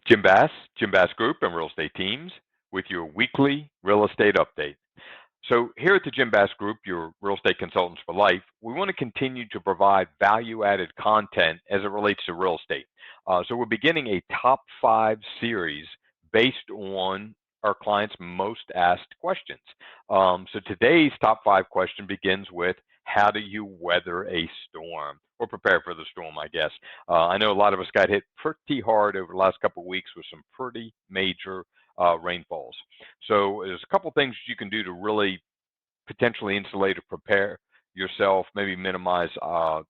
Jim Bass Group and Real Estate Teams with your weekly real estate update. So here at the Jim Bass Group, your real estate consultants for life, we want to continue to provide value-added content as it relates to real estate. So we're beginning a top 5 series based on our clients' most asked questions. So today's top 5 question begins with, how do you weather a storm or prepare for the storm, I guess. I know a lot of us got hit pretty hard over the last couple of weeks with some pretty major rainfalls. So there's a couple things you can do to really potentially insulate or prepare yourself, maybe minimize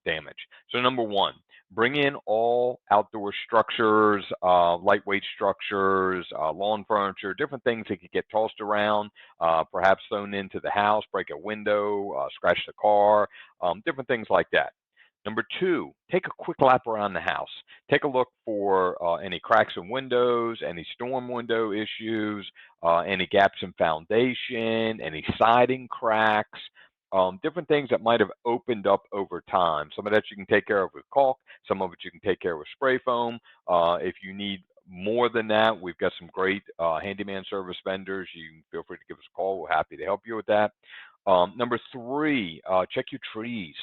damage. So number one, bring in all outdoor structures, lightweight structures, lawn furniture, different things that could get tossed around, perhaps thrown into the house, break a window, scratch the car, different things like that. Number two, take a quick lap around the house. Take a look for any cracks in windows, any storm window issues, any gaps in foundation, any siding cracks, different things that might have opened up over time. Some of that you can take care of with caulk. Some of it you can take care of with spray foam. If you need more than that, we've got some great handyman service vendors. You can feel free to give us a call. We're happy to help you with that. Number three, check your trees.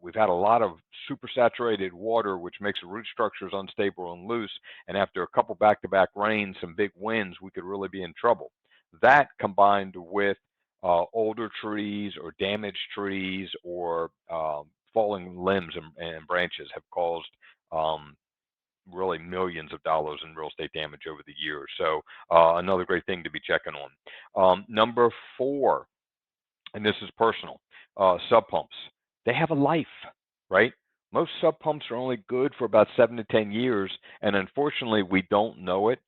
We've had a lot of supersaturated water, which makes the root structures unstable and loose. And after a couple back-to-back rains, some big winds, we could really be in trouble. That combined with older trees or damaged trees or falling limbs and branches have caused really millions of dollars in real estate damage over the years. So another great thing to be checking on. Number four, and this is personal, sub pumps. They have a life, right? Most sub pumps are only good for about 7 to 10 years, and unfortunately, we don't know it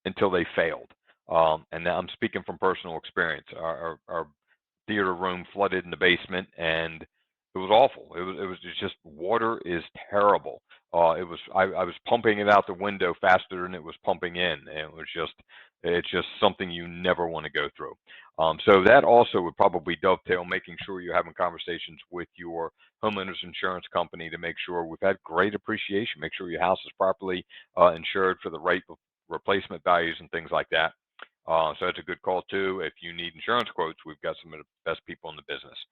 until they failed. And now I'm speaking from personal experience. Our theater room flooded in the basement, and it was awful. It was just, water is terrible. I was pumping it out the window faster than it was pumping in, and it's just something you never want to go through. So that also would probably dovetail making sure you're having conversations with your homeowner's insurance company to make sure we've had great appreciation. Make sure your house is properly insured for the right replacement values and things like that. So that's a good call too. If you need insurance quotes, we've got some of the best people in the business.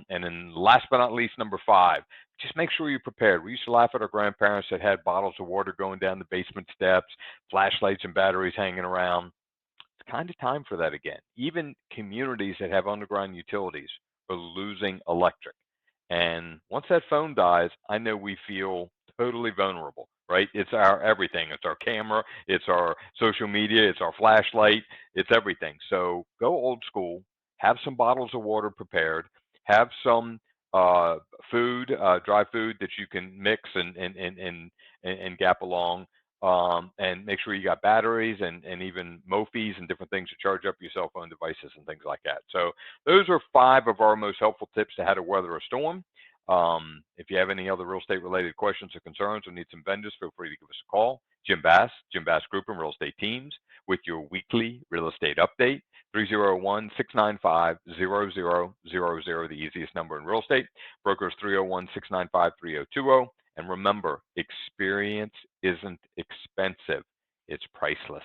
And then last but not least, number five, just make sure you're prepared. We used to laugh at our grandparents that had bottles of water going down the basement steps, flashlights and batteries hanging around. It's kind of time for that again. Even communities that have underground utilities are losing electric. And once that phone dies, I know we feel totally vulnerable, right? It's our everything. It's our camera, it's our social media, it's our flashlight, it's everything. So go old school, have some bottles of water prepared, have some food, dry food that you can mix and gap along, and make sure you got batteries and even Mophis and different things to charge up your cell phone devices and things like that. So those are 5 of our most helpful tips to how to weather a storm. If you have any other real estate related questions or concerns or need some vendors, feel free to give us a call. Jim Bass Group and Real Estate Teams with your weekly real estate update. 301-695-0000, the easiest number in real estate. Brokers 301-695-3020. And remember, experience isn't expensive, it's priceless.